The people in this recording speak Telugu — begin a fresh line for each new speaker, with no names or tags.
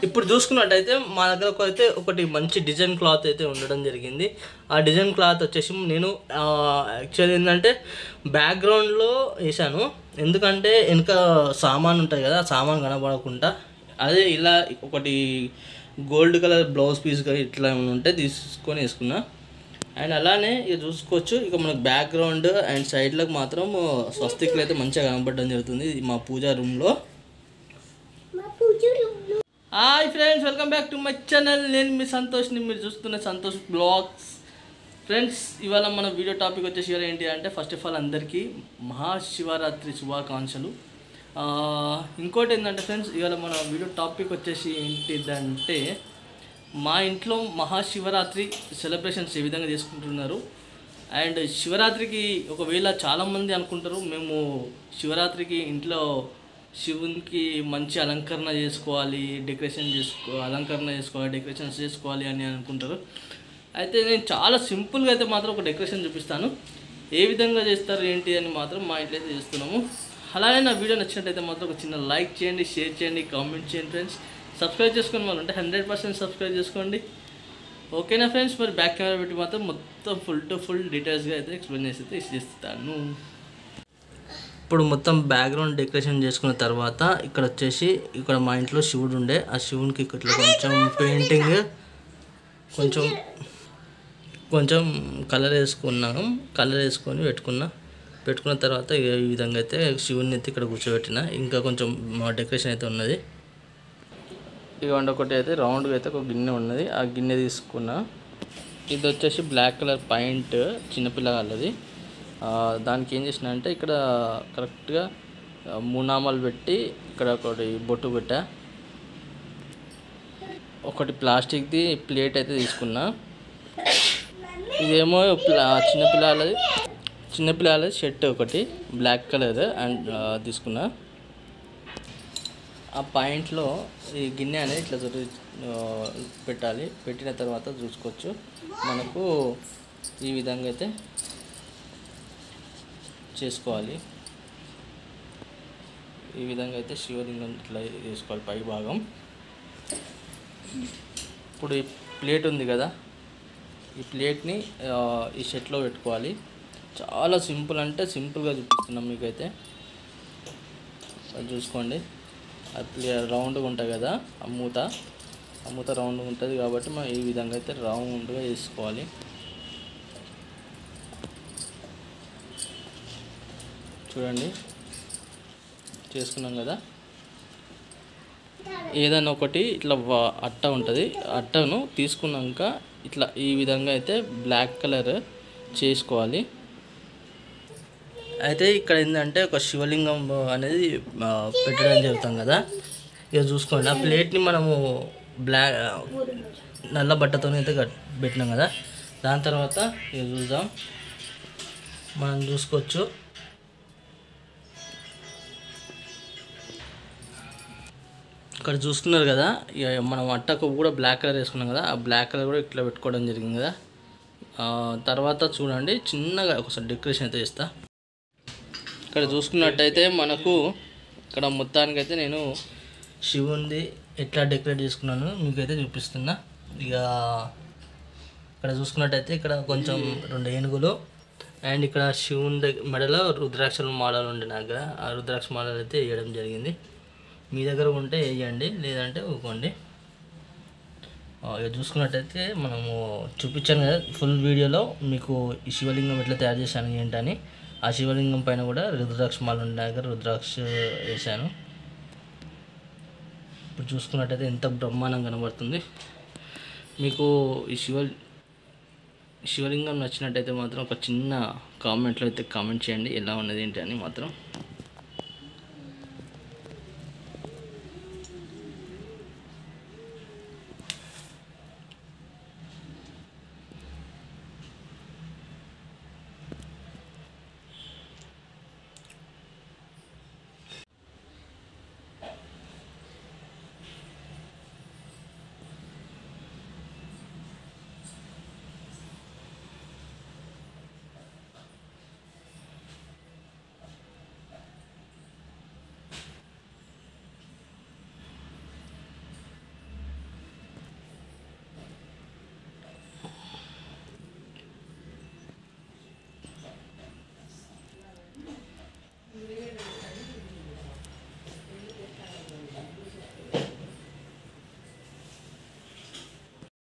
ఇప్పుడు చూసుకున్నట్టయితే మా దగ్గర అయితే ఒకటి మంచి డిజైన్ క్లాత్ అయితే ఉండడం జరిగింది. ఆ డిజైన్ క్లాత్ వచ్చేసి నేను యాక్చువల్లీ ఏంటంటే బ్యాక్గ్రౌండ్లో వేసాను. ఎందుకంటే వెనుక సామాన్ ఉంటుంది కదా, సామాన్ కనబడకుండా. అదే ఇలా ఒకటి గోల్డ్ కలర్ బ్లౌజ్ పీస్ కానీ ఇట్లా ఉంటే తీసుకొని వేసుకున్నా. అండ్ అలానే ఇక చూసుకోవచ్చు, ఇక మనకు బ్యాక్గ్రౌండ్ అండ్ సైడ్లకు మాత్రం స్వస్తికులు అయితే మంచిగా కనబడడం జరుగుతుంది. ఇది మా పూజా రూమ్లో. Hi friends, welcome back to my channel. నేను మీ సంతోష్ని, మీరు చూస్తున్న సంతోష్ బ్లాగ్స్. ఫ్రెండ్స్, ఇవాళ మన వీడియో టాపిక్ వచ్చేసి ఏంటి అంటే, ఫస్ట్ ఆఫ్ ఆల్ అందరికీ మహాశివరాత్రి శుభాకాంక్షలు. ఇంకోటి ఏంటంటే ఫ్రెండ్స్, ఇవాళ మన వీడియో టాపిక్ వచ్చేసి ఏంటిదంటే, మా ఇంట్లో మహాశివరాత్రి సెలబ్రేషన్స్ ఏ విధంగా చేసుకుంటున్నారు. అండ్ శివరాత్రికి ఒకవేళ చాలామంది అనుకుంటారు, మేము శివరాత్రికి ఇంట్లో శివునికి మంచి అలంకరణ చేసుకోవాలి, అలంకరణ చేసుకోవాలి, డెకరేషన్స్ చేసుకోవాలి అని అనుకుంటారు. అయితే నేను చాలా సింపుల్గా అయితే మాత్రం ఒక డెకరేషన్ చూపిస్తాను. ఏ విధంగా చేస్తారు ఏంటి అని మాత్రం మా ఇంట్లో అయితే చేస్తున్నాము. అలానే నా వీడియో నచ్చినట్టయితే మాత్రం ఒక చిన్న లైక్ చేయండి, షేర్ చేయండి, కామెంట్ చేయండి ఫ్రెండ్స్. సబ్స్క్రైబ్ చేసుకుని వాళ్ళు అంటే 100% సబ్స్క్రైబ్ చేసుకోండి. ఓకేనా ఫ్రెండ్స్? మరి బ్యాక్ కెమెరా పెట్టి మాత్రం మొత్తం ఫుల్ టు ఫుల్ డీటెయిల్స్గా అయితే ఎక్స్ప్లెయిన్ చేసి అయితే ఇస్తాను. ఇప్పుడు మొత్తం బ్యాక్గ్రౌండ్ డెకరేషన్ చేసుకున్న తర్వాత ఇక్కడ వచ్చేసి ఇక్కడ మా ఇంట్లో శివుడు ఉండే, ఆ శివునికి ఇట్లా కొంచెం పెయింటింగ్ కొంచెం కలర్ వేసుకున్నాను. కలర్ వేసుకొని పెట్టుకున్న తర్వాత ఈ విధంగా అయితే శివుని అయితే ఇక్కడ కూర్చోబెట్టిన. ఇంకా కొంచెం డెకరేషన్ అయితే ఉన్నది. ఇవ్వండి, ఒకటి అయితే రౌండ్గా అయితే ఒక గిన్నె ఉన్నది, ఆ గిన్నె తీసుకున్నా. ఇది వచ్చేసి బ్లాక్ కలర్ పాయింట్ చిన్నపిల్లగాళ్ళది. దానికి ఏం చేసిన అంటే ఇక్కడ కరెక్ట్గా 3 నామాలు పెట్టి ఇక్కడ ఒకటి బొట్టు పెట్టా. ఒకటి ప్లాస్టిక్ది ప్లేట్ అయితే తీసుకున్నా. ఇదేమో చిన్నపిల్లలది షర్ట్ ఒకటి బ్లాక్ కలర్ అండ్ తీసుకున్నా. ఆ పాయింట్లో ఈ గిన్నె అనేది ఇట్లా పెట్టాలి. పెట్టిన తర్వాత చూసుకోవచ్చు, మనకు ఈ విధంగా అయితే చేసుకోవాలి. ఈ విధంగా అయితే శివలింగం ఇట్లా చేసుకోవాలి పై భాగం. ఇప్పుడు ఈ ప్లేట్ ఉంది కదా, ఈ ప్లేట్ని ఈ షర్ట్లో పెట్టుకోవాలి. చాలా సింపుల్ అంటే సింపుల్గా చూపిస్తున్నాం మీకైతే. అది చూసుకోండి, అది రౌండ్గా ఉంటుంది కదా, ఆ మూత రౌండ్గా ఉంటుంది కాబట్టి మనం ఈ విధంగా అయితే రౌండ్గా వేసుకోవాలి. చూడండి, చేసుకున్నాం కదా. ఏదైనా ఒకటి ఇట్లా అట్ట ఉంటుంది, అట్టను తీసుకున్నాక ఇట్లా ఈ విధంగా అయితే బ్లాక్ కలర్ చేసుకోవాలి. అయితే ఇక్కడ ఏంటంటే ఒక శివలింగం అనేది పెట్టడం జరుగుతాం కదా. ఇక చూసుకోండి, ఆ ప్లేట్ని మనము నల్ల బట్టతో అయితే పెట్టినాం కదా. దాని తర్వాత ఇక చూద్దాం, మనం చూసుకోవచ్చు. ఇక్కడ చూస్తున్నారు కదా, మనం అట్టకు కూడా బ్లాక్ కలర్ వేసుకున్నాం కదా, ఆ బ్లాక్ కలర్ కూడా ఇట్లా పెట్టుకోవడం జరిగింది కదా. తర్వాత చూడండి, చిన్నగా ఒకసారి డెకరేషన్ అయితే చేస్తా. ఇక్కడ చూసుకున్నట్టయితే మనకు ఇక్కడ మొత్తానికైతే నేను శివునిది ఎట్లా డెకరేట్ చేసుకున్నాను మీకైతే చూపిస్తున్నా. ఇక ఇక్కడ చూసుకున్నట్టయితే ఇక్కడ కొంచెం 2 ఏనుగులు అండ్ ఇక్కడ శివుని మెడలో రుద్రాక్షల మాలలు ఉండే నా దగ్గర. ఆ రుద్రాక్ష మాలలు అయితే వేయడం జరిగింది. మీ దగ్గర ఉంటే వేయండి, లేదంటే ఊకోండి. ఇక చూసుకున్నట్టయితే మనము చూపించాను కదా ఫుల్ వీడియోలో మీకు ఈ శివలింగం ఎట్లా తయారు చేశాను ఏంటని. ఆ శివలింగం పైన కూడా రుద్రాక్ష మాల ఉండే దగ్గర రుద్రాక్ష వేసాను. ఇప్పుడు చూసుకున్నట్టయితే ఎంత బ్రహ్మాండంగా కనబడుతుంది. మీకు ఈ శివలింగం నచ్చినట్టయితే మాత్రం ఒక చిన్న కామెంట్లో అయితే కామెంట్ చేయండి ఎలా ఉన్నది ఏంటి అని మాత్రం.